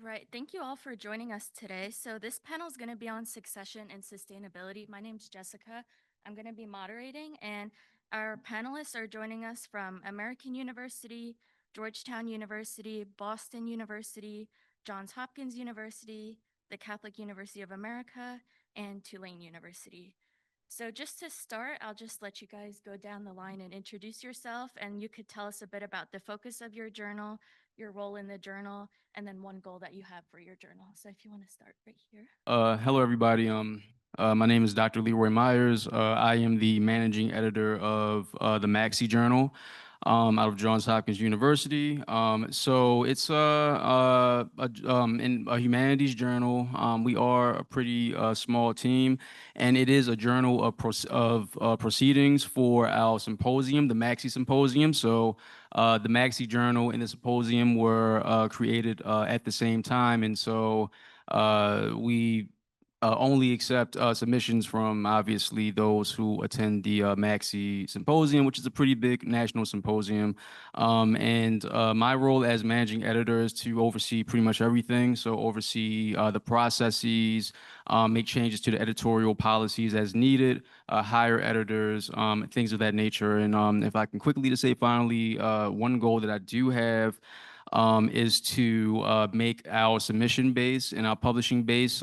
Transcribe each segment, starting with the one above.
All right, thank you all for joining us today. So this panel is going to be on succession and sustainability. My name's Jessica. I'm going to be moderating, and our panelists are joining us from American University, Georgetown University, Boston University, Johns Hopkins University, the Catholic University of America, and Tulane University. So just to start, I'll just let you guys go down the line and introduce yourself, and you could tell us a bit about the focus of your journal, your role in the journal, and then one goal that you have for your journal. So if you want to start right here. Hello, everybody. My name is Dr. Leroy Myers. I am the managing editor of the Macksey Journal out of Johns Hopkins University. So it's in a humanities journal. We are a pretty small team, and it is a journal of proceedings for our symposium, the Macksey Symposium. So the Macksey Journal and the symposium were created at the same time, and so we only accept submissions from obviously those who attend the Macksey Symposium, which is a pretty big national symposium. And my role as managing editor is to oversee pretty much everything. So oversee the processes, make changes to the editorial policies as needed, hire editors, things of that nature. And if I can quickly to say finally, one goal that I do have is to make our submission base and our publishing base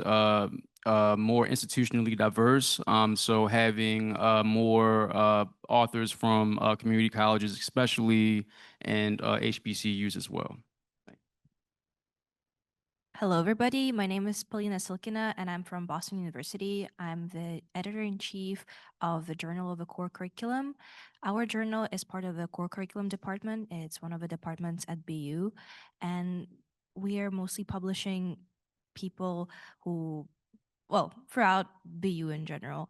more institutionally diverse. So having more authors from community colleges, especially, and HBCUs as well. Hello, everybody. My name is Polina Silkina, and I'm from Boston University. I'm the editor-in-chief of the Journal of the Core Curriculum. Our journal is part of the Core Curriculum department. It's one of the departments at BU, and we are mostly publishing people who, well, throughout BU in general.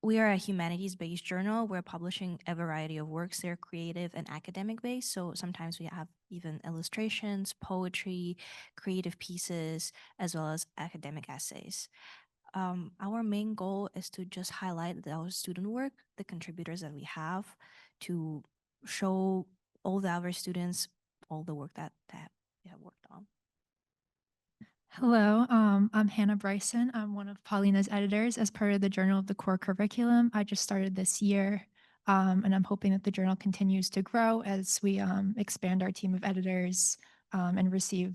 We are a humanities-based journal. We're publishing a variety of works. They're creative and academic-based, so sometimes we have even illustrations, poetry, creative pieces, as well as academic essays. Our main goal is to just highlight our student work, the contributors that we have, to show all our students all the work that we have worked on. Hello, I'm Hannah Bryson. I'm one of Polina's editors as part of the Journal of the Core Curriculum. I just started this year, and I'm hoping that the journal continues to grow as we expand our team of editors and receive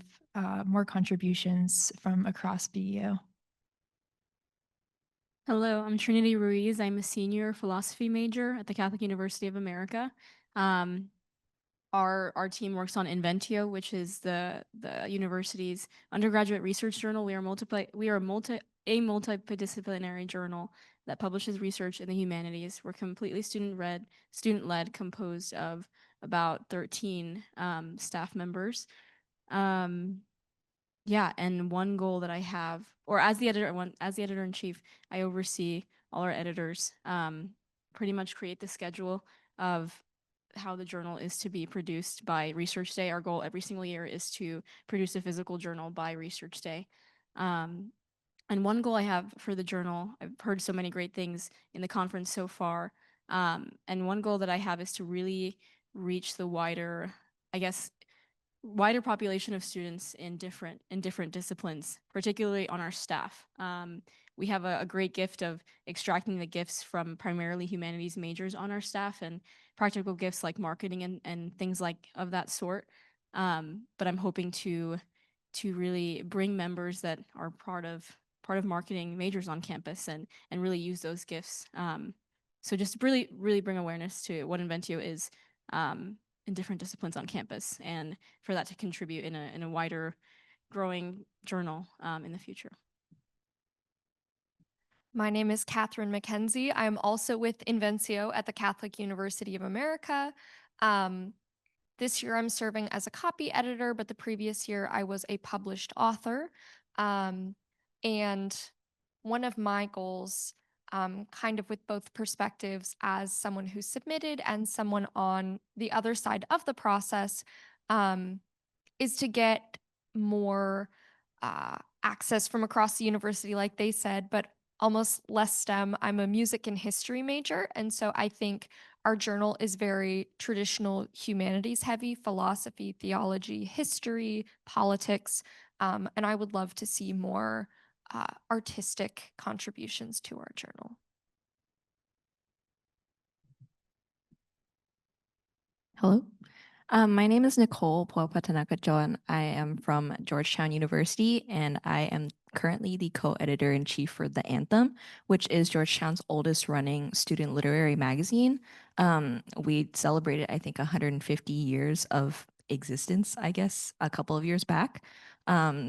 more contributions from across BU. Hello, I'm Trinity Ruiz. I'm a senior philosophy major at the Catholic University of America. Our team works on Inventio, which is the university's undergraduate research journal. We are a multidisciplinary journal that publishes research in the humanities. We're completely student-led, composed of about 13 staff members. Yeah, and one goal that I have, or as the editor-in-chief, I oversee all our editors, pretty much create the schedule of how the journal is to be produced by Research Day. Our goal every single year is to produce a physical journal by Research Day. And one goal I have for the journal, I've heard so many great things in the conference so far, and one goal that I have is to really reach the wider population of students in different disciplines, particularly on our staff. We have a great gift of extracting the gifts from primarily humanities majors on our staff and practical gifts like marketing and things like of that sort. But I'm hoping to really bring members that are part of marketing majors on campus and really use those gifts. So just really bring awareness to what Inventio is in different disciplines on campus, and for that to contribute in a wider growing journal in the future. My name is Katherine Mackenzie. I am also with Inventio at the Catholic University of America. This year I'm serving as a copy editor, but the previous year I was a published author. And one of my goals, kind of with both perspectives as someone who submitted and someone on the other side of the process, is to get more access from across the university, like they said, but almost less STEM. I'm a music and history major, and so I think Our journal is very traditional humanities heavy, philosophy, theology, history, politics, and I would love to see more artistic contributions to our journal. Hello. My name is Nicole Puapattanakajorn. I am from Georgetown University, and I am currently the co-editor-in-chief for the Anthem, which is Georgetown's oldest running student literary magazine. We celebrated, I think, 150 years of existence, I guess, a couple of years back.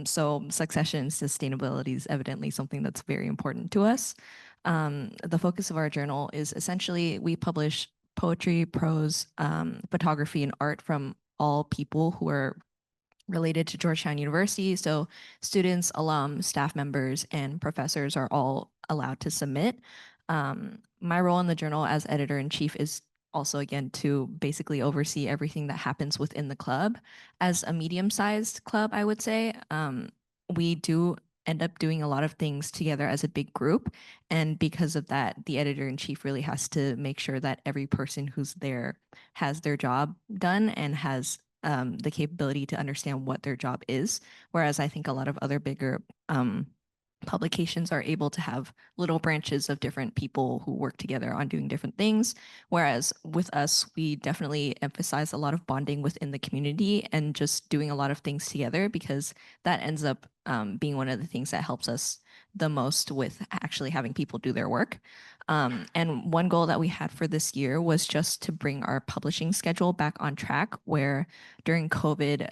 So succession and sustainability is evidently something that's very important to us. The focus of our journal is essentially we publish poetry, prose, photography, and art from all people who are related to Georgetown University. So students, alums, staff members, and professors are all allowed to submit. My role in the journal as editor-in-chief is also, again, to basically oversee everything that happens within the club. As a medium-sized club, I would say, we do end up doing a lot of things together as a big group. And because of that, the editor-in-chief really has to make sure that every person who's there has their job done and has the capability to understand what their job is. Whereas I think a lot of other bigger publications are able to have little branches of different people who work together on doing different things. Whereas with us, we definitely emphasize a lot of bonding within the community and just doing a lot of things together, because that ends up being one of the things that helps us the most with actually having people do their work. And one goal that we had for this year was just to bring our publishing schedule back on track, where during COVID,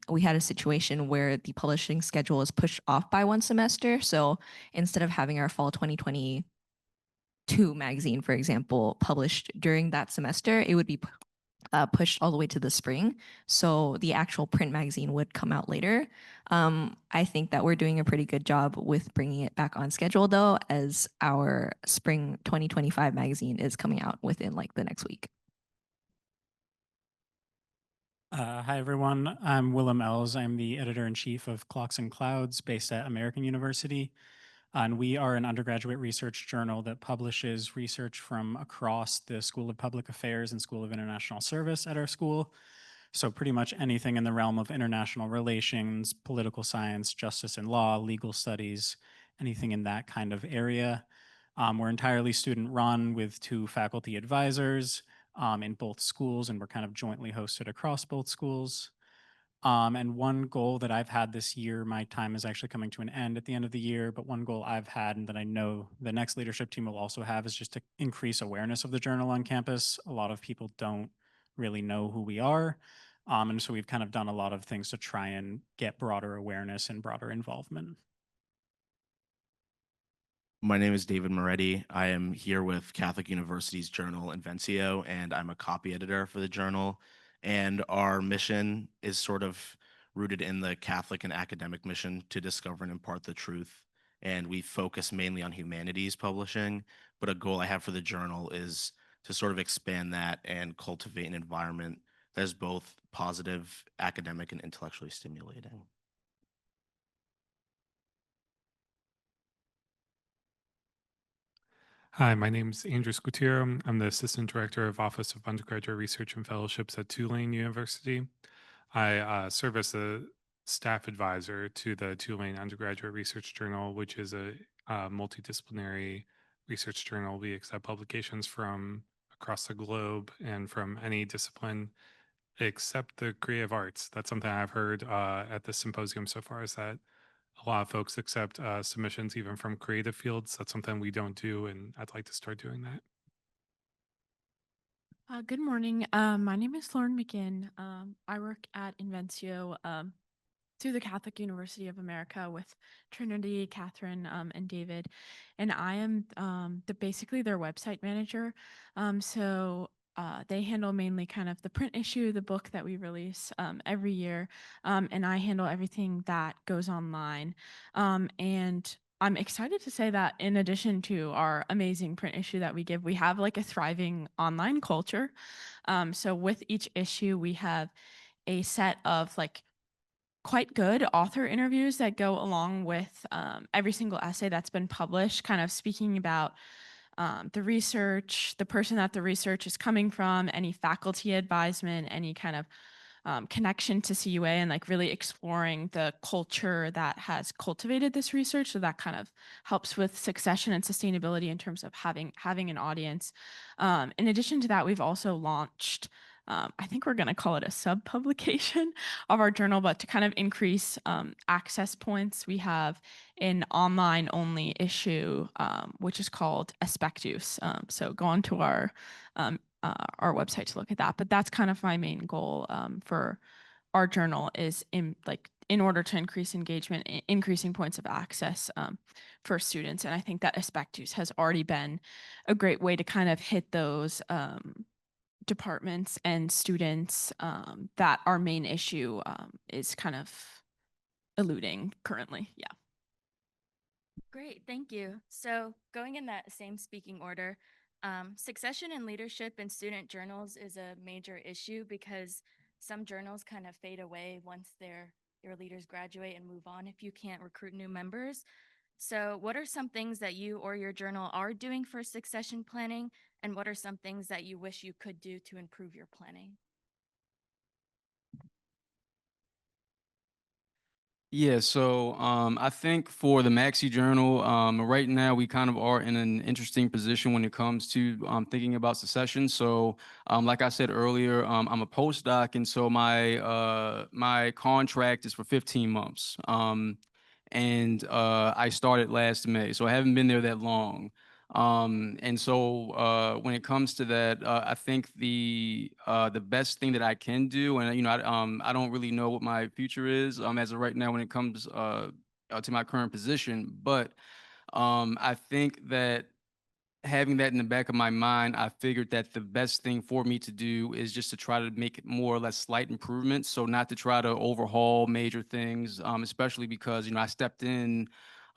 we had a situation where the publishing schedule was pushed off by one semester. So instead of having our fall 2022 magazine, for example, published during that semester, it would be pushed all the way to the spring. So the actual print magazine would come out later. I think that we're doing a pretty good job with bringing it back on schedule, though, as our spring 2025 magazine is coming out within like the next week. Hi, everyone. I'm Willem Ells. I'm the editor-in-chief of Clocks and Clouds based at American University. And we are an undergraduate research journal that publishes research from across the School of Public Affairs and School of International Service at our school. So pretty much anything in the realm of international relations, political science, justice and law, legal studies, anything in that kind of area. We're entirely student run with 2 faculty advisors in both schools, and we're kind of jointly hosted across both schools. And one goal that I've had this year, my time is actually coming to an end at the end of the year, but one goal I've had and that I know the next leadership team will also have is just to increase awareness of the journal on campus. A lot of people don't really know who we are. And so we've kind of done a lot of things to try and get broader awareness and broader involvement. My name is David Moretti. I am here with Catholic University's journal Inventio, and I'm a copy editor for the journal. And our mission is sort of rooted in the Catholic and academic mission to discover and impart the truth. And we focus mainly on humanities publishing, but a goal I have for the journal is to sort of expand that and cultivate an environment that is both positive, academic, and intellectually stimulating. Hi, my name is Andrew Squitiro. I'm the Assistant Director of Office of Undergraduate Research and Fellowships at Tulane University. I serve as the staff advisor to the Tulane Undergraduate Research Journal, which is a multidisciplinary research journal. We accept publications from across the globe and from any discipline except the creative arts. That's something I've heard at the symposium so far, is that a lot of folks accept submissions even from creative fields. That's something we don't do, and I'd like to start doing that. Good morning. My name is Lauren McGinn. I work at Inventio through the Catholic University of America with Trinity, Katherine, and David. And I am basically their website manager. So they handle mainly kind of the print issue, the book that we release every year. And I handle everything that goes online. And I'm excited to say that in addition to our amazing print issue that we give, we have like a thriving online culture. So with each issue, we have a set of like quite good author interviews that go along with every single essay that's been published, kind of speaking about the research, the person that the research is coming from, any faculty advisement, any kind of connection to CUA, and like really exploring the culture that has cultivated this research. So that kind of helps with succession and sustainability in terms of having an audience. In addition to that, we've also launched, I think we're going to call it a sub-publication of our journal, but to kind of increase access points, we have an online-only issue, which is called Aspectus. So go on to our website to look at that. But that's kind of my main goal for our journal is in order to increase engagement, increasing points of access for students. And I think that Aspectus has already been a great way to kind of hit those departments and students that our main issue is kind of eluding currently. Yeah. Great, thank you. So going in that same speaking order, succession and leadership in student journals is a major issue because some journals kind of fade away once your leaders graduate and move on if you can't recruit new members. So what are some things that you or your journal are doing for succession planning, and what are some things that you wish you could do to improve your planning? Yeah, so I think for the Macksey Journal, right now we kind of are in an interesting position when it comes to thinking about secession. So, like I said earlier, I'm a postdoc, and so my contract is for 15 months. And I started last May, so I haven't been there that long. And so when it comes to that, I think the best thing that I can do, and I don't really know what my future is as of right now when it comes to my current position, but I think that having that in the back of my mind, I figured that the best thing for me to do is just to try to make more or less slight improvements. So not to try to overhaul major things, especially because, I stepped in,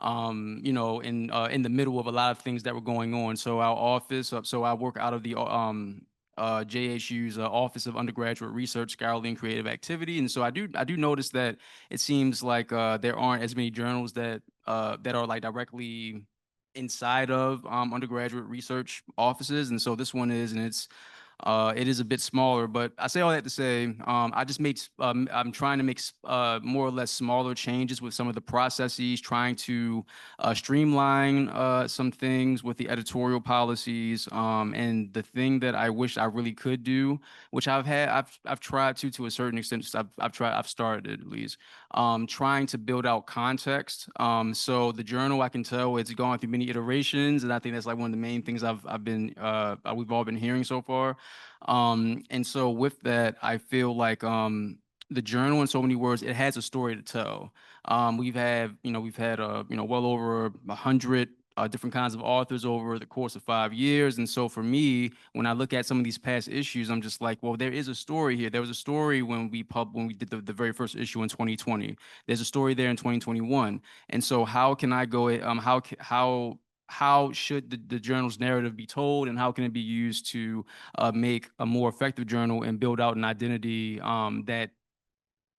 in the middle of a lot of things that were going on. So our office, so I work out of the JHU's Office of Undergraduate Research, Scholarly and Creative Activity. And so I do notice that it seems like there aren't as many journals that are like directly inside of undergraduate research offices, and so this one is, and it is a bit smaller. But I say all that to say, I just I'm trying to make more or less smaller changes with some of the processes, trying to streamline some things with the editorial policies. And the thing that I wish I really could do, which I've tried to a certain extent. I've started at least trying to build out context. So the journal, I can tell it's gone through many iterations, and I think that's like one of the main things we've all been hearing so far. And so with that, I feel like the journal, in so many words, it has a story to tell. We've had well over 100 different kinds of authors over the course of 5 years. And so for me, when I look at some of these past issues, I'm just like, well, there is a story here. There was a story when we did the very first issue in 2020. There's a story there in 2021. And so how can I go, how should the journal's narrative be told, and how can it be used to make a more effective journal and build out an identity that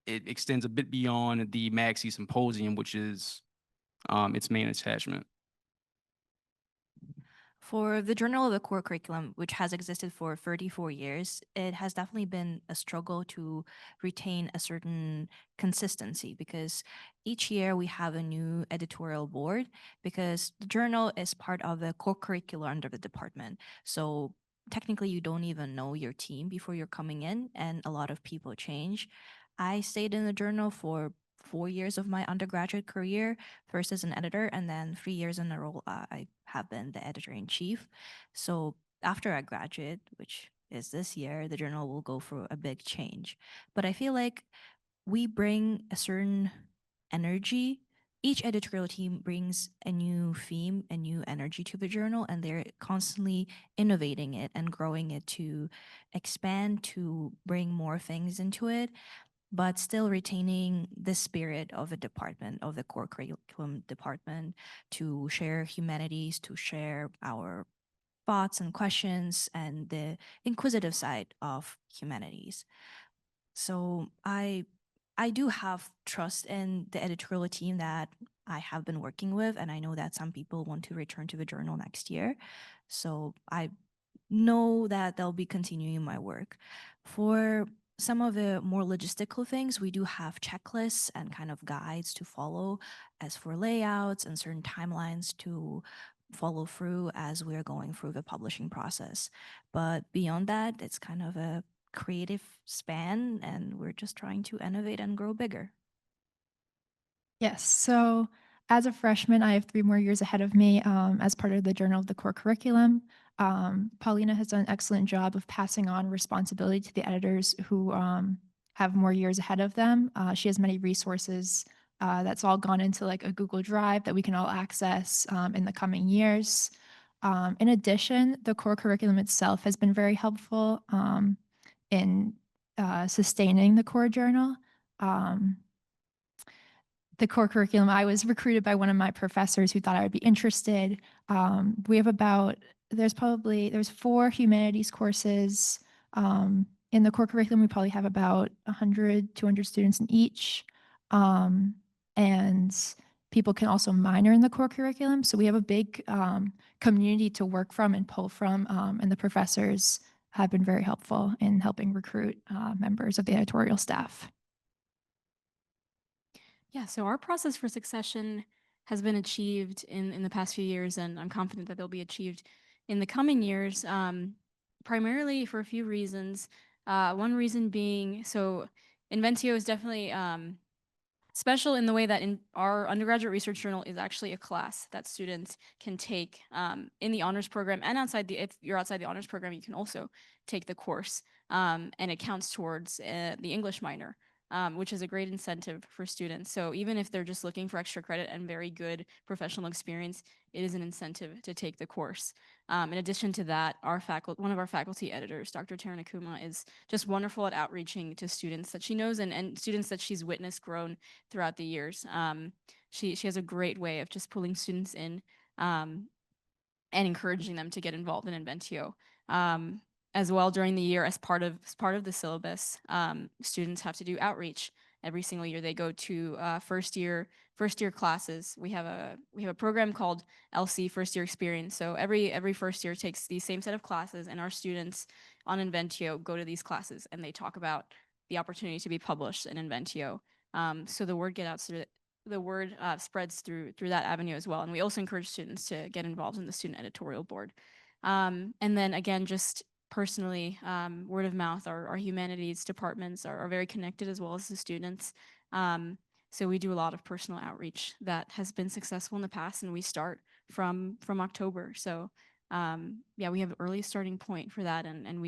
it extends a bit beyond the Macksey Symposium, which is its main attachment. For the Journal of the Core Curriculum, which has existed for 34 years, it has definitely been a struggle to retain a certain consistency because each year we have a new editorial board because the journal is part of the core curricular under the department. So technically you don't even know your team before you're coming in, and a lot of people change. I stayed in the journal for 4 years of my undergraduate career, first as an editor, and then 3 years in a row, I have been the editor in chief. So after I graduate, which is this year, the journal will go for a big change. But I feel like we bring a certain energy. Each editorial team brings a new theme, a new energy to the journal, and they're constantly innovating it and growing it to expand, to bring more things into it, but still retaining the spirit of the department, of the core curriculum department, to share humanities, to share our thoughts and questions and the inquisitive side of humanities. So I do have trust in the editorial team that I have been working with, and I know that some people want to return to the journal next year. So I know that they'll be continuing my work. For some of the more logistical things, we do have checklists and kind of guides to follow as for layouts and certain timelines to follow through as we're going through the publishing process. But beyond that, it's kind of a creative span, and we're just trying to innovate and grow bigger. Yes. So as a freshman, I have 3 more years ahead of me as part of the Journal of the Core Curriculum. Polina has done an excellent job of passing on responsibility to the editors who have more years ahead of them. She has many resources that's all gone into like a Google Drive that we can all access in the coming years. In addition, the core curriculum itself has been very helpful in sustaining the core journal. The core curriculum, I was recruited by one of my professors who thought I would be interested. We have there's 4 humanities courses. In the core curriculum, we probably have about 100, 200 students in each. And people can also minor in the core curriculum. So we have a big community to work from and pull from. And the professors have been very helpful in helping recruit members of the editorial staff. Yeah, so our process for succession has been achieved in the past few years, and I'm confident that they'll be achieved in the coming years, primarily for a few reasons. One reason being, so Inventio is definitely special in the way that in our undergraduate research journal is actually a class that students can take in the honors program, and if you're outside the honors program, you can also take the course, and it counts towards the English minor. Which is a great incentive for students. So even if they're just looking for extra credit and very good professional experience, it is an incentive to take the course. In addition to that, one of our faculty editors, Dr. Taranakuma, is just wonderful at outreaching to students that she knows and students that she's witnessed grown throughout the years. She has a great way of just pulling students in and encouraging them to get involved in Inventio. As well, during the year, as part of the syllabus, students have to do outreach every single year. They go to first year classes. We have a program called LC First Year Experience. So every first year takes the same set of classes, and our students on Inventio go to these classes and they talk about the opportunity to be published in Inventio. So the word spreads through that avenue as well. And we also encourage students to get involved in the student editorial board. And then again, just personally, word of mouth, our humanities departments are very connected as well as the students. So we do a lot of personal outreach that has been successful in the past, and we start from October. So yeah, we have an early starting point for that, and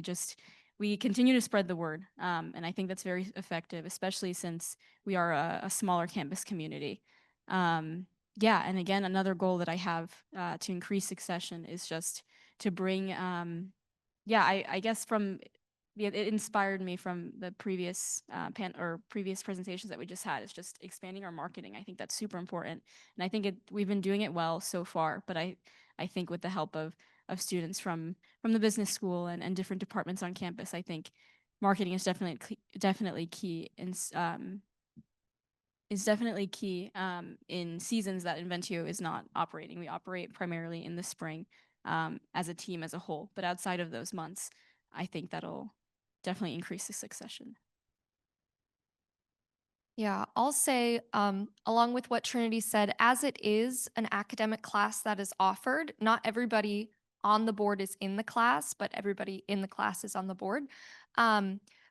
we continue to spread the word. And I think that's very effective, especially since we are a smaller campus community. Yeah, and again, another goal that I have to increase succession is just to bring I guess it inspired me from the previous previous presentations that we just had. It's just expanding our marketing. I think that's super important, and I think we've been doing it well so far. But I think with the help of students from the business school and different departments on campus, I think marketing is definitely key in seasons that Inventio is not operating. We operate primarily in the spring. As a team as a whole. But outside of those months, I think that'll definitely increase the succession. Yeah, I'll say, along with what Trinity said, as it is an academic class that is offered, not everybody on the board is in the class, but everybody in the class is on the board.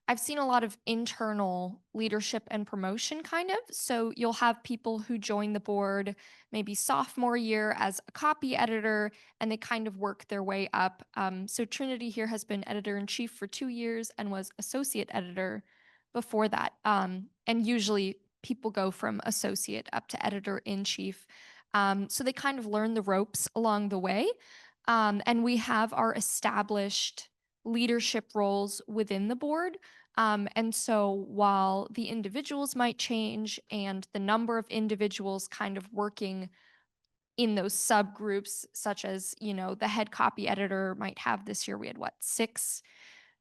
I've seen a lot of internal leadership and promotion kind of. So you'll have people who join the board maybe sophomore year as a copy editor, and they kind of work their way up. So Trinity here has been editor-in-chief for 2 years and was associate editor before that. And usually people go from associate up to editor-in-chief. So they kind of learn the ropes along the way. And we have our established leadership roles within the board. And so while the individuals might change and the number of individuals kind of working in those subgroups, such as, the head copy editor might have this year, we had 6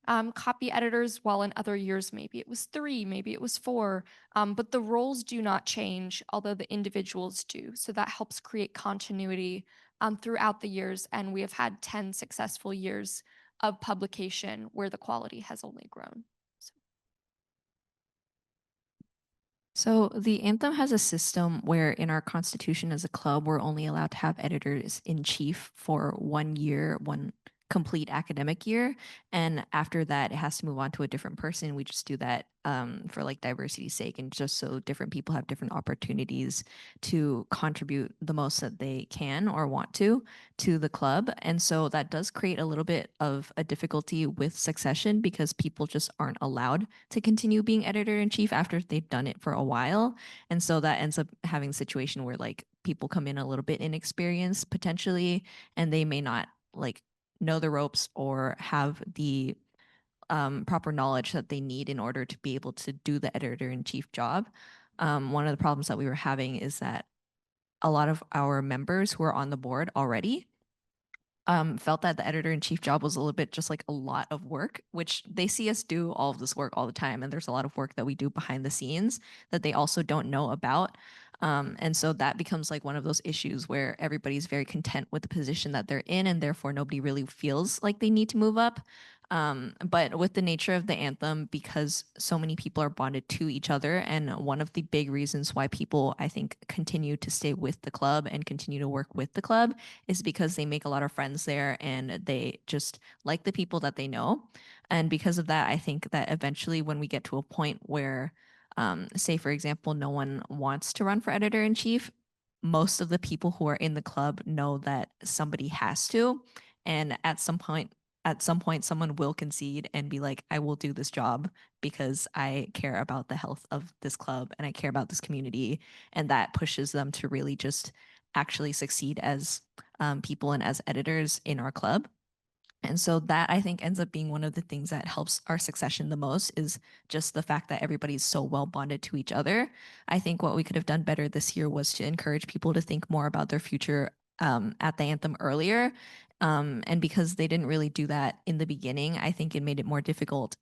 copy editors, while in other years maybe it was 3, maybe it was 4, but the roles do not change, although the individuals do. So that helps create continuity throughout the years, and we have had 10 successful years of publication where the quality has only grown. So the Anthem has a system where in our constitution as a club, we're only allowed to have editors in chief for 1 year, one complete academic year. And after that, it has to move on to a different person. We just do that for like diversity's sake and just so different people have different opportunities to contribute the most that they can or want to the club. And so that does create a little bit of a difficulty with succession because people just aren't allowed to continue being editor in chief after they've done it for a while. And so that ends up having a situation where like people come in a little bit inexperienced potentially, and they may not like know the ropes or have the proper knowledge that they need in order to be able to do the editor-in-chief job. One of the problems that we were having is that a lot of our members who are on the board already felt that the editor-in-chief job was a little bit just like a lot of work, which they see us do all of this work all the time. And there's a lot of work that we do behind the scenes that they also don't know about. And so that becomes like one of those issues where everybody's very content with the position that they're in, and therefore nobody really feels like they need to move up. But with the nature of the Anthem, because so many people are bonded to each other, and one of the big reasons why people, I think, continue to stay with the club and continue to work with the club is because they make a lot of friends there and they just like the people that they know. And because of that, I think that eventually when we get to a point where, say, for example, no one wants to run for editor in chief, most of the people who are in the club know that somebody has to. And at some point someone will concede and be like, I will do this job because I care about the health of this club and I care about this community. And that pushes them to really just actually succeed as people and as editors in our club. And so that I think ends up being one of the things that helps our succession the most is just the fact that everybody's so well bonded to each other. I think what we could have done better this year was to encourage people to think more about their future at the Anthem earlier. And because they didn't really do that in the beginning, I think it made it more difficult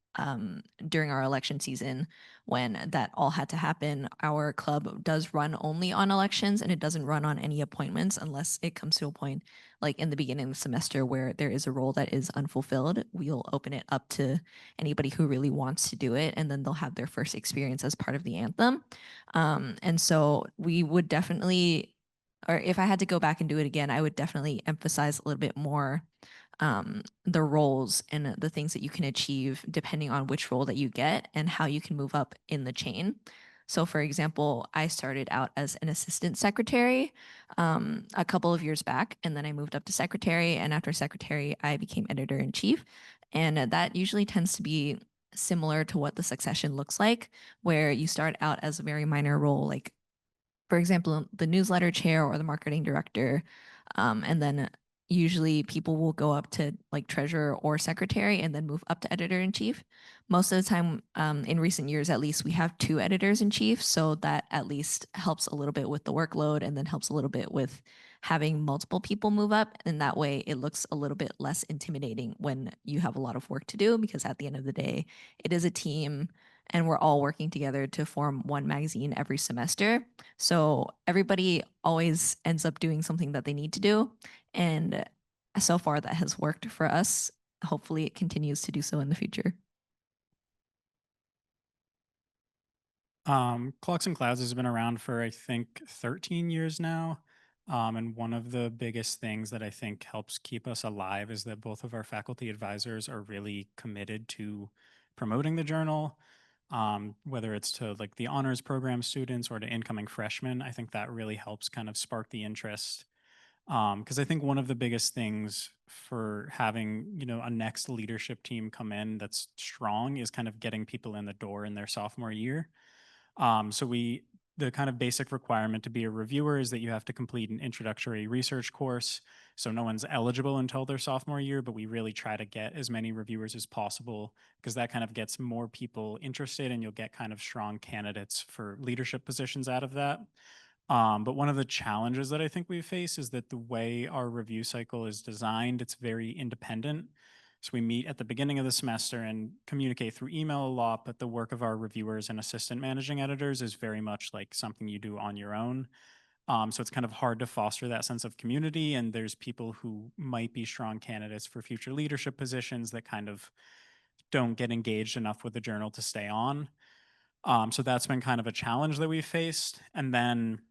during our election season when that all had to happen. Our club does run only on elections and it doesn't run on any appointments unless it comes to a point like in the beginning of the semester where there is a role that is unfulfilled. We'll open it up to anybody who really wants to do it, and then they'll have their first experience as part of the Anthem. And so we would definitely, or if I had to go back and do it again, I would definitely emphasize a little bit more the roles and the things that you can achieve depending on which role that you get and how you can move up in the chain. So for example, I started out as an assistant secretary a couple of years back, and then I moved up to secretary. And after secretary, I became editor in chief. And that usually tends to be similar to what the succession looks like, where you start out as a very minor role, like for example, the newsletter chair or the marketing director. And then usually people will go up to like treasurer or secretary and then move up to editor in chief. Most of the time, in recent years, at least, we have 2 editors in chief. So that at least helps a little bit with the workload and then helps a little bit with having multiple people move up. And that way it looks a little bit less intimidating when you have a lot of work to do, because at the end of the day, it is a team and we're all working together to form one magazine every semester. So everybody always ends up doing something that they need to do. And so far that has worked for us. Hopefully it continues to do so in the future. Clocks and Clouds has been around for, I think, 13 years now. And one of the biggest things that I think helps keep us alive is that both of our faculty advisors are really committed to promoting the journal, whether it's to like the honors program students or to incoming freshmen. I think that really helps kind of spark the interest. Because I think one of the biggest things for having, a next leadership team come in that's strong is kind of getting people in the door in their sophomore year. So the kind of basic requirement to be a reviewer is that you have to complete an introductory research course. So no one's eligible until their sophomore year, but we really try to get as many reviewers as possible because that kind of gets more people interested and you'll get kind of strong candidates for leadership positions out of that. But one of the challenges that I think we face is that the way our review cycle is designed, it's very independent. So we meet at the beginning of the semester and communicate through email a lot, but the work of our reviewers and assistant managing editors is very much like something you do on your own. So it's kind of hard to foster that sense of community, and there's people who might be strong candidates for future leadership positions that kind of don't get engaged enough with the journal to stay on. So that's been kind of a challenge that we've faced. And then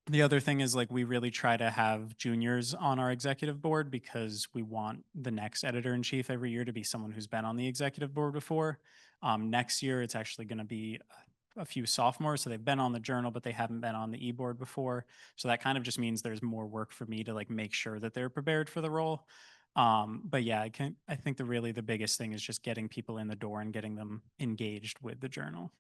the other thing is like we really try to have juniors on our executive board because we want the next editor-in-chief every year to be someone who's been on the executive board before. Next year, it's actually going to be a few sophomores, so they've been on the journal, but they haven't been on the e-board before. So that kind of just means there's more work for me to like make sure that they're prepared for the role. But yeah, I think the biggest thing is just getting people in the door and getting them engaged with the journal.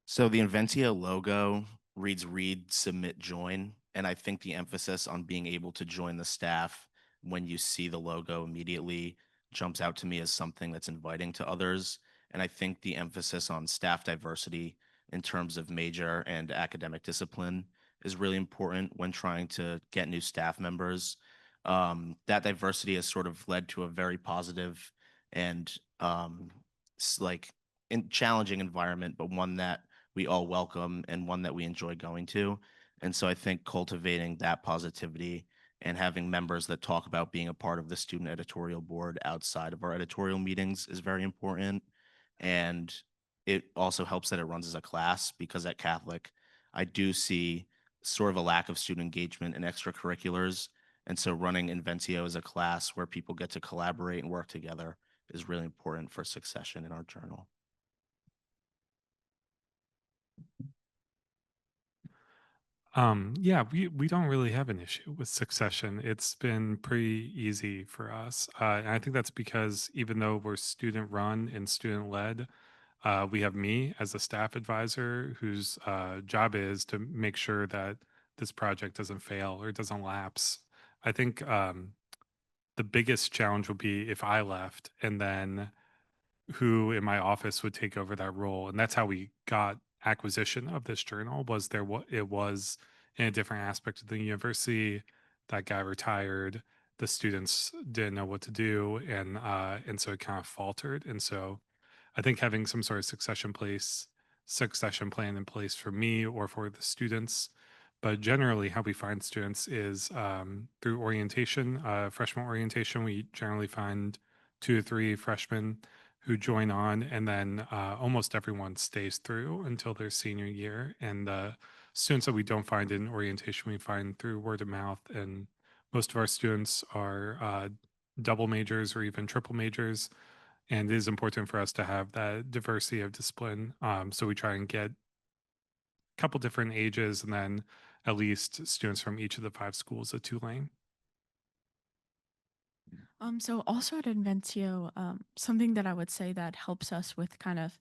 So the Inventio logo reads read, submit, join. And I think the emphasis on being able to join the staff when you see the logo immediately jumps out to me as something that's inviting to others. And I think the emphasis on staff diversity in terms of major and academic discipline is really important when trying to get new staff members. That diversity has sort of led to a very positive and like challenging environment, but one that we all welcome and one that we enjoy going to. And so I think cultivating that positivity and having members that talk about being a part of the student editorial board outside of our editorial meetings is very important. And it also helps that it runs as a class, because at Catholic, I do see sort of a lack of student engagement in extracurriculars. And so running Inventio as a class where people get to collaborate and work together is really important for succession in our journal. Yeah, we don't really have an issue with succession. It's been pretty easy for us. And I think that's because even though we're student run and student led, we have me as a staff advisor whose job is to make sure that this project doesn't fail or doesn't lapse. I think the biggest challenge would be if I left and then who in my office would take over that role. And that's how we got acquisition of this journal. Was there what it was in a different aspect of the university. That guy retired, the students didn't know what to do, and so it kind of faltered. And so I think having some sort of succession plan in place for me or for the students. But generally, how we find students is through orientation, freshman orientation. We generally find 2 to 3 freshmen who join on, and then almost everyone stays through until their senior year. And the students that we don't find in orientation, we find through word of mouth. And most of our students are double majors or even triple majors. And it is important for us to have that diversity of discipline. So we try and get a couple different ages and then at least students from each of the 5 schools at Tulane. So also at Inventio, something that I would say that helps us with kind of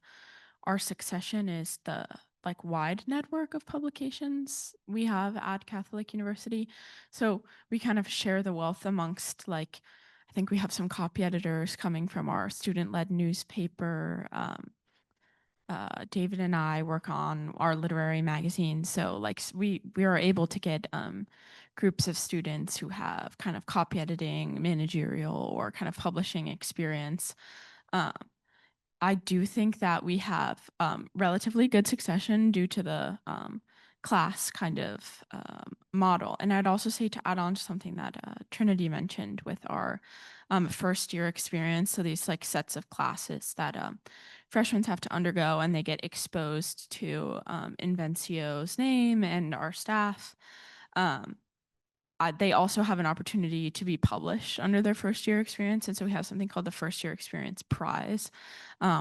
our succession is the like wide network of publications we have at Catholic University. So we kind of share the wealth amongst like, I think we have some copy editors coming from our student-led newspaper. David and I work on our literary magazine. So like we are able to get groups of students who have kind of copy editing, managerial, or kind of publishing experience. I do think that we have relatively good succession due to the class kind of model. And I'd also say, to add on to something that Trinity mentioned with our first year experience, so these like sets of classes that freshmen have to undergo, and they get exposed to Inventio's name and our staff. They also have an opportunity to be published under their first year experience. And so we have something called the First Year Experience Prize,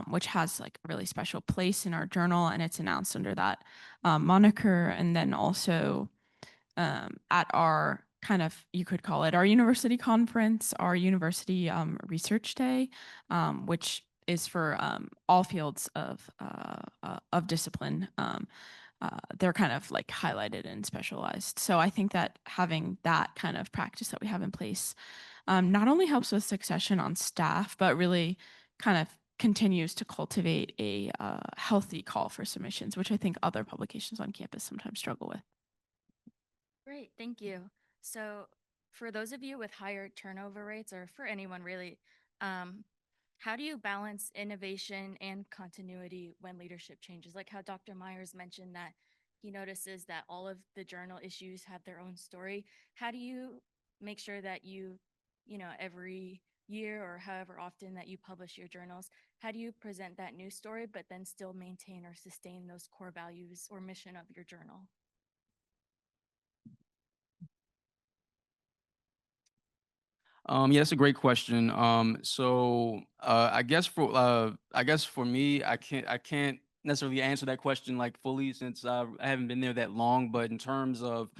which has like a really special place in our journal, and it's announced under that moniker. And then also at our kind of, you could call it our university conference, our university research day, which is for all fields of discipline. They're kind of like highlighted and specialized. So I think that having that kind of practice that we have in place not only helps with succession on staff, but really kind of continues to cultivate a healthy call for submissions, which I think other publications on campus sometimes struggle with. Great, thank you. So for those of you with higher turnover rates, or for anyone really, how do you balance innovation and continuity when leadership changes? Like how Dr. Myers mentioned that he notices that all of the journal issues have their own story. How do you make sure that every year or however often that you publish your journals, how do you present that new story, but then still maintain or sustain those core values or mission of your journal? Yeah, that's a great question. I guess for me, I can't necessarily answer that question like fully since I haven't been there that long. But in terms of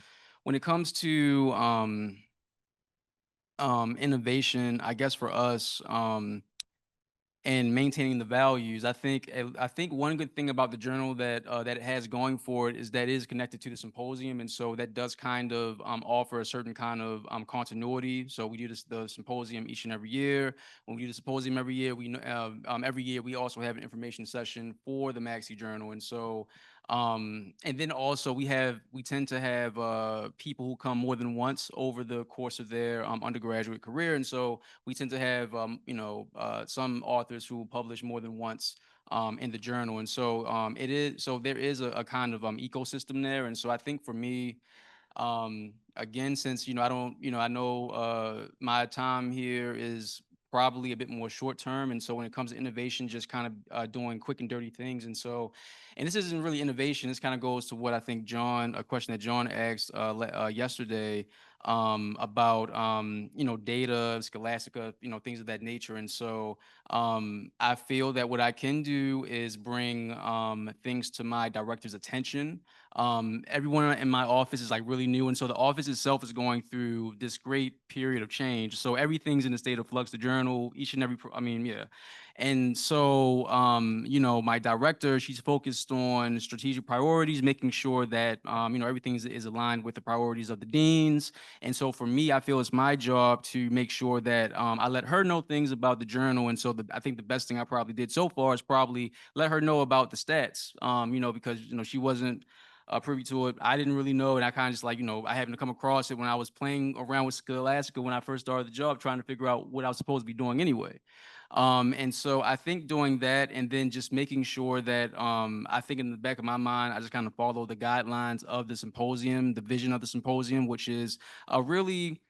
when it comes to innovation, I guess for us, and maintaining the values. I think one good thing about the journal that it has going for it is that it is connected to the symposium, and so that does kind of offer a certain kind of continuity. So we do the symposium each and every year. When we do the symposium every year, every year we also have an information session for the Macksey Journal, and so and then also we tend to have people who come more than once over the course of their undergraduate career, and so we tend to have some authors who publish more than once in the journal, and so there is a kind of ecosystem there, and so I think for me, again, since I don't, I know my time here is probably a bit more short term, and so when it comes to innovation, just kind of doing quick and dirty things, and this isn't really innovation. This kind of goes to what I think a question that John asked yesterday about data, Scholastica, things of that nature, and so I feel that what I can do is bring things to my director's attention. Everyone in my office is like really new, and so the office itself is going through this great period of change. So everything's in a state of flux. The journal, each and every, yeah. And so, my director, she's focused on strategic priorities, making sure that, everything is aligned with the priorities of the deans. And so for me, I feel it's my job to make sure that I let her know things about the journal. And so I think the best thing I probably did so far is probably let her know about the stats, because, she wasn't privy to it. I didn't really know. And I kind of just I happened to come across it when I was playing around with Scholastica when I first started the job, trying to figure out what I was supposed to be doing anyway. And so I think doing that and then just making sure that I think in the back of my mind, I just kind of follow the guidelines of the symposium, the vision of the symposium, which is really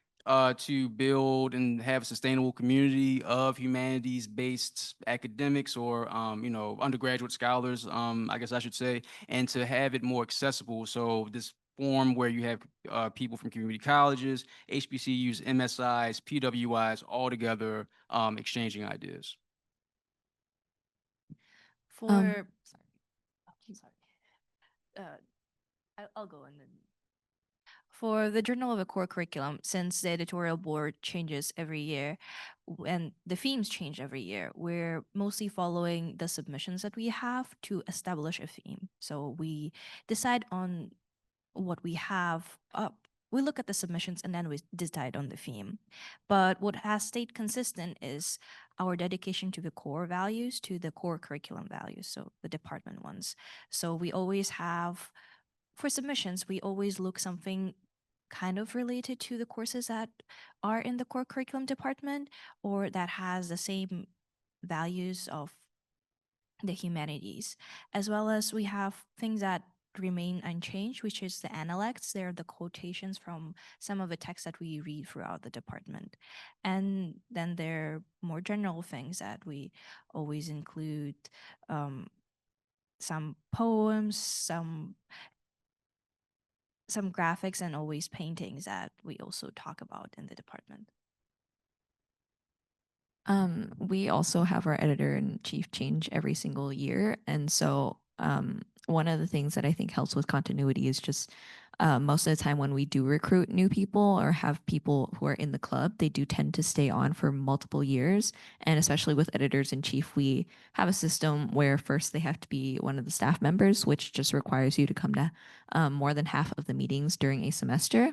to build and have a sustainable community of humanities-based academics or, undergraduate scholars, I guess I should say, and to have it more accessible. So this form where you have people from community colleges, HBCUs, MSIs, PWIs, all together exchanging ideas. For Sorry. I'm sorry. I'll go and then. For the Journal of a Core Curriculum, since the editorial board changes every year and the themes change every year, we're mostly following the submissions that we have to establish a theme. So we decide on what we have up. We look at the submissions and then we decide on the theme. But what has stayed consistent is our dedication to the core values, to the core curriculum values, so the department ones. So we always have, for submissions, we always look something kind of related to the courses that are in the core curriculum department or that has the same values of the humanities, as well as we have things that remain unchanged, which is the analects. They're the quotations from some of the texts that we read throughout the department. And then there are more general things that we always include, some poems, some graphics, and always paintings that we also talk about in the department. We also have our editor-in-chief change every single year. And so one of the things that I think helps with continuity is just most of the time when we do recruit new people or have people who are in the club, they do tend to stay on for multiple years. And especially with editors-in-chief, we have a system where first they have to be one of the staff members, which just requires you to come to more than half of the meetings during a semester.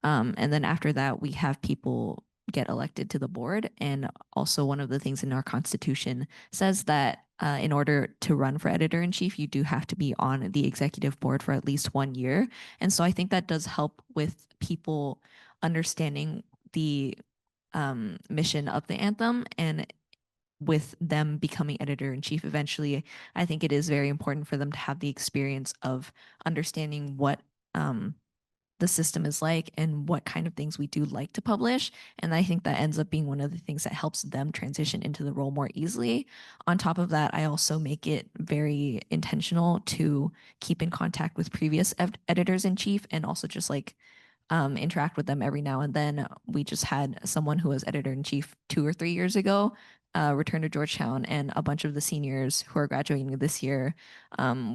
And then after that, we have people get elected to the board. And also one of the things in our constitution says that in order to run for editor-in-chief, you do have to be on the executive board for at least 1 year. And so I think that does help with people understanding the mission of the Anthem, and with them becoming editor-in-chief eventually, I think it is very important for them to have the experience of understanding what the system is like and what kind of things we do like to publish. And I think that ends up being one of the things that helps them transition into the role more easily. On top of that, I also make it very intentional to keep in contact with previous editors-in-chief and also just like interact with them every now and then. We just had someone who was editor-in-chief 2 or 3 years ago return to Georgetown, and a bunch of the seniors who are graduating this year,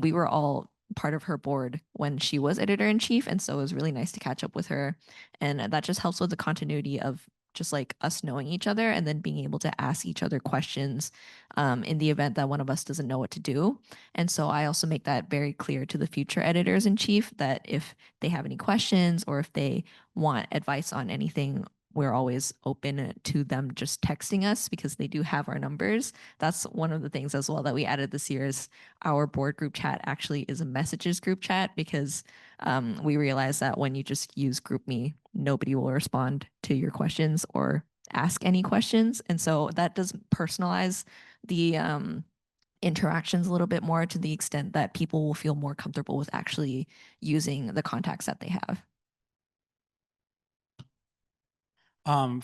we were all part of her board when she was editor-in-chief, and so it was really nice to catch up with her. And that just helps with the continuity of just like us knowing each other and then being able to ask each other questions in the event that one of us doesn't know what to do. And so I also make that very clear to the future editors-in-chief that if they have any questions or if they want advice on anything, we're always open to them just texting us because they do have our numbers. That's one of the things as well that we added this year is our board group chat actually is a messages group chat because we realized that when you just use GroupMe, nobody will respond to your questions or ask any questions. And so that does personalize the interactions a little bit more to the extent that people will feel more comfortable with actually using the contacts that they have.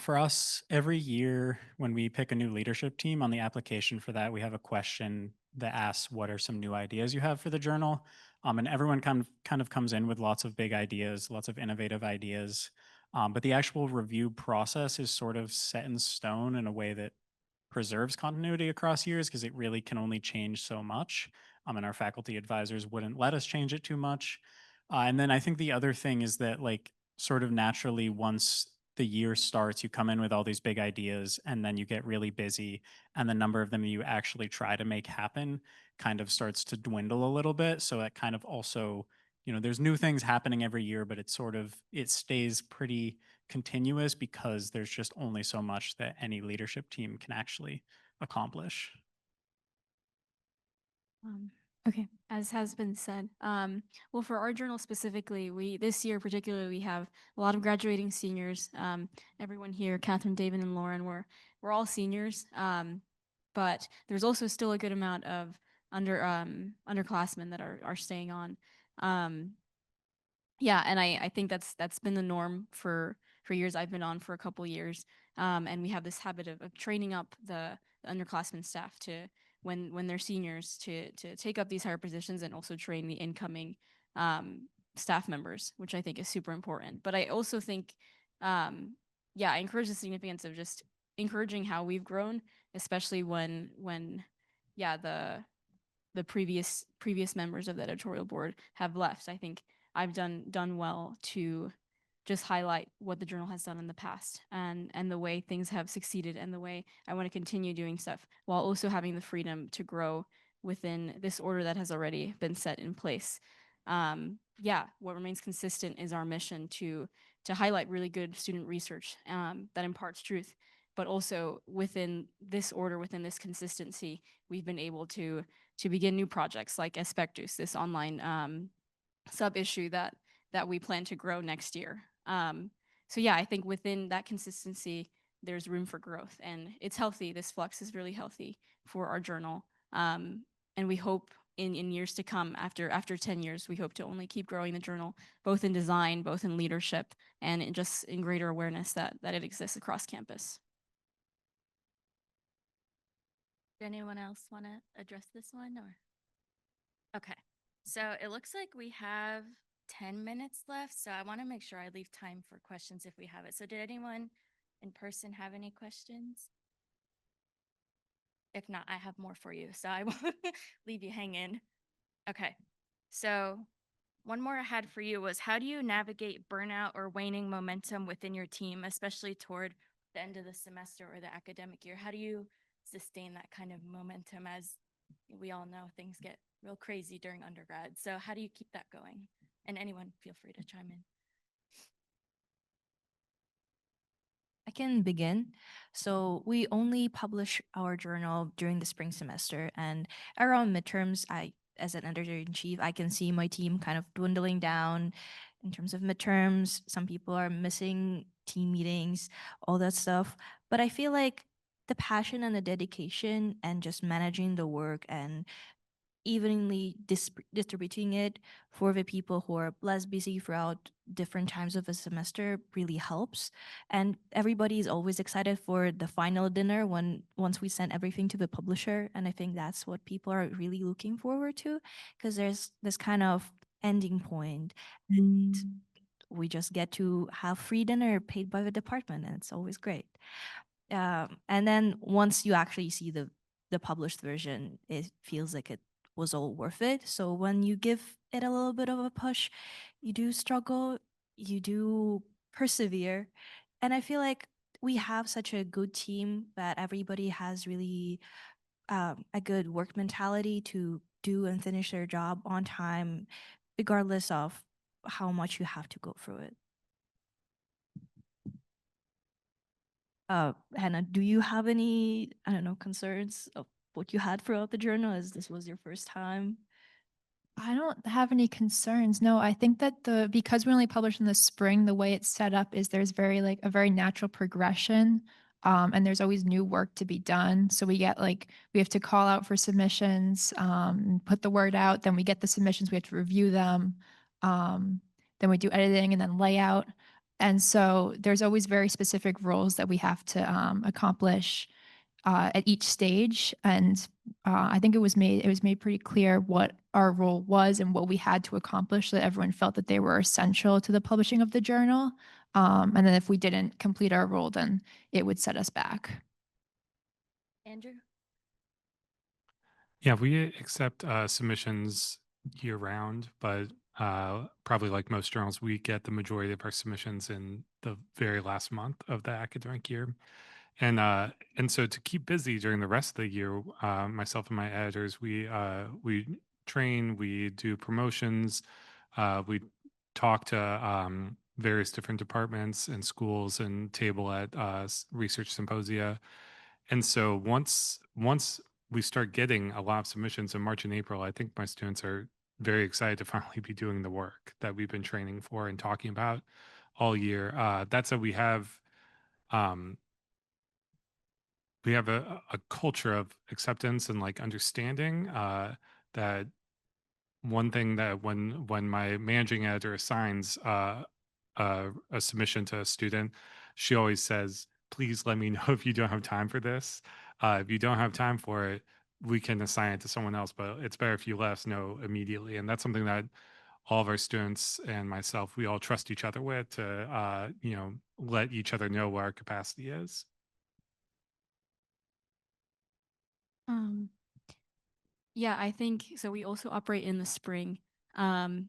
For us, every year when we pick a new leadership team on the application for that, we have a question that asks, what are some new ideas you have for the journal? And everyone kind of comes in with lots of big ideas, lots of innovative ideas. But the actual review process is sort of set in stone in a way that preserves continuity across years because it really can only change so much. And our faculty advisors wouldn't let us change it too much. And then I think the other thing is that like sort of naturally once the year starts, you come in with all these big ideas and then you get really busy and the number of them you actually try to make happen kind of starts to dwindle a little bit. So that kind of also, there's new things happening every year, but it stays pretty continuous because there's just only so much that any leadership team can actually accomplish. Okay, as has been said, well, for our journal specifically, this year particularly, we have a lot of graduating seniors. Everyone here, Katherine, David, and Lauren, we're all seniors, but there's also still a good amount of underclassmen that are staying on. Yeah, and I think that's been the norm for years. I've been on for a couple years, and we have this habit of training up the underclassmen staff to when they're seniors to take up these higher positions and also train the incoming staff members, which I think is super important. But I also think, I encourage the significance of just encouraging how we've grown, especially when the previous members of the editorial board have left. I think I've done well to just highlight what the journal has done in the past and the way things have succeeded and the way I want to continue doing stuff while also having the freedom to grow within this order that has already been set in place. What remains consistent is our mission to highlight really good student research that imparts truth, but also within this order, within this consistency, we've been able to begin new projects like Aspectus, this online sub-issue that we plan to grow next year. I think within that consistency, there's room for growth and it's healthy. This flux is really healthy for our journal. And we hope in years to come, after 10 years, we hope to only keep growing the journal, both in design, both in leadership, and in greater awareness that it exists across campus. Did anyone else want to address this one or? Okay, so it looks like we have 10 minutes left, so I want to make sure I leave time for questions if we have it. So did anyone in person have any questions? If not, I have more for you, so I won't leave you hanging. Okay, so one more I had for you was, how do you navigate burnout or waning momentum within your team, especially toward the end of the semester or the academic year? How do you sustain that kind of momentum? As we all know, things get real crazy during undergrad. So how do you keep that going? And anyone, feel free to chime in. I can begin. So we only publish our journal during the spring semester, and around midterms, as an editor-in-chief, I can see my team kind of dwindling down. in terms of midterms. Some people are missing team meetings, all that stuff. But I feel like the passion and the dedication and just managing the work and evenly distributing it for the people who are less busy throughout different times of a semester really helps. And everybody is always excited for the final dinner once we send everything to the publisher. And I think that's what people are really looking forward to, because there's this kind of ending point, and we just get to have free dinner paid by the department, and it's always great. And then once you actually see the published version, it feels like it was all worth it. So when you give it a little bit of a push, you do struggle, you do persevere. And I feel like we have such a good team that everybody has really a good work mentality to do and finish their job on time, regardless of how much you have to go through it. Hannah, do you have any, I don't know, concerns of what you had throughout the journal, as this was your first time? I don't have any concerns. No, I think that because we only publish in the spring, the way it's set up is there's a very natural progression. And there's always new work to be done. So we have to call out for submissions, put the word out, then we get the submissions, we have to review them. Then we do editing and then layout. And so there's always very specific roles that we have to accomplish at each stage. And I think it was made pretty clear what our role was and what we had to accomplish, so that everyone felt that they were essential to the publishing of the journal. And then if we didn't complete our role, then it would set us back. Andrew? Yeah, we accept submissions year round, but probably like most journals, we get the majority of our submissions in the very last month of the academic year. And so to keep busy during the rest of the year, myself and my editors, we train, we do promotions, we talk to various different departments and schools and table at research symposia. And so once we start getting a lot of submissions in March and April, I think my students are very excited to finally be doing the work that we've been training for and talking about all year. That said, um, we have a culture of acceptance and like understanding that one thing that when my managing editor assigns a submission to a student, she always says, please let me know if you don't have time for this. If you don't have time for it, we can assign it to someone else, but it's better if you let us know immediately. And that's something that all of our students and myself, we all trust each other with to let each other know what our capacity is. Yeah, I think so. We also operate in the spring. And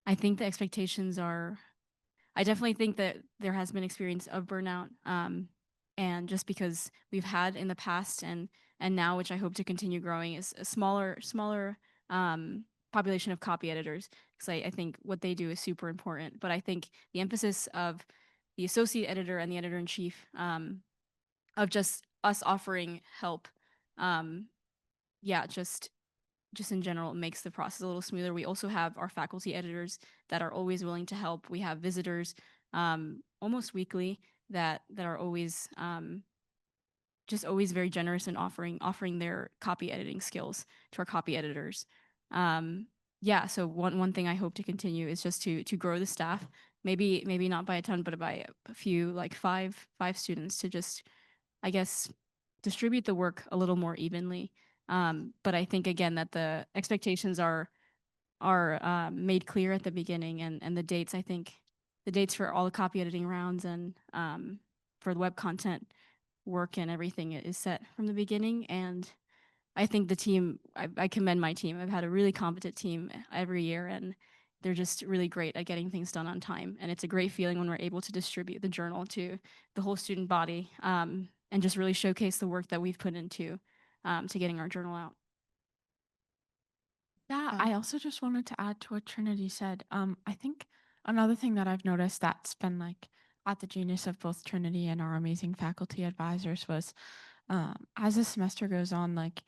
I think the expectations are, I definitely think that there has been experience of burnout. And just because we've had in the past and now, which I hope to continue growing, is a smaller population of copy editors. Because I think what they do is super important. But I think the emphasis of the associate editor and the editor in chief, of just us offering help, yeah, just in general, it makes the process a little smoother. We also have our faculty editors that are always willing to help. We have visitors almost weekly that are always just always very generous in offering their copy editing skills to our copy editors. Yeah, so one thing I hope to continue is just to grow the staff. Maybe not by a ton, but by a few, like five students, to just, I guess, distribute the work a little more evenly. But I think again that the expectations are made clear at the beginning, and the dates. I think the dates for all the copy editing rounds and for the web content work and everything is set from the beginning. And I think the team, I commend my team. I've had a really competent team every year, and they're just really great at getting things done on time. And it's a great feeling when we're able to distribute the journal to the whole student body, and just really showcase the work that we've put into to getting our journal out. Yeah, I also just wanted to add to what Trinity said. I think another thing that I've noticed that's been like at the genius of both Trinity and our amazing faculty advisors was, as the semester goes on, like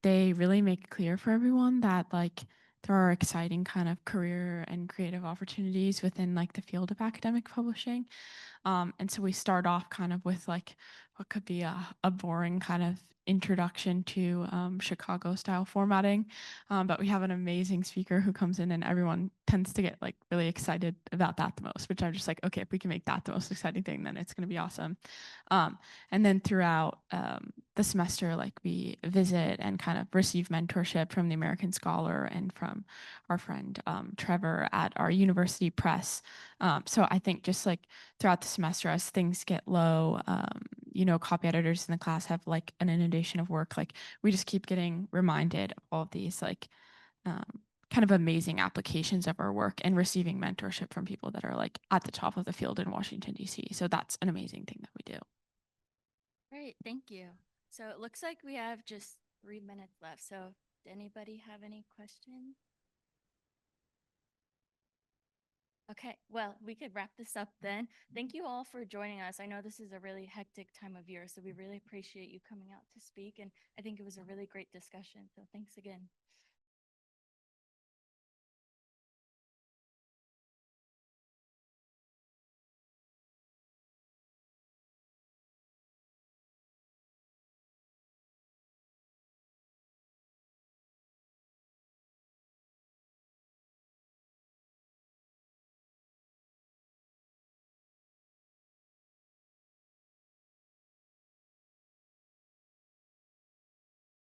they really make clear for everyone that like there are exciting kind of career and creative opportunities within like the field of academic publishing. And so we start off kind of with like what could be a boring kind of introduction to Chicago style formatting. But we have an amazing speaker who comes in and everyone tends to get like really excited about that the most, which I'm just like, okay, if we can make that the most exciting thing, then it's going to be awesome. And then throughout the semester, like we visit and kind of receive mentorship from the American Scholar and from our friend Trevor at our university press. So I think just like throughout the semester, as things get low, you know, copy editors in the class have like an inundation of work. Like we just keep getting reminded of all of these like kind of amazing applications of our work and receiving mentorship from people that are like at the top of the field in Washington, D.C. So that's an amazing thing that we do. Great, thank you. So it looks like we have just 3 minutes left. So does anybody have any questions? Okay, well, we could wrap this up then. Thank you all for joining us. I know this is a really hectic time of year, so we really appreciate you coming out to speak. And I think it was a really great discussion. So thanks again.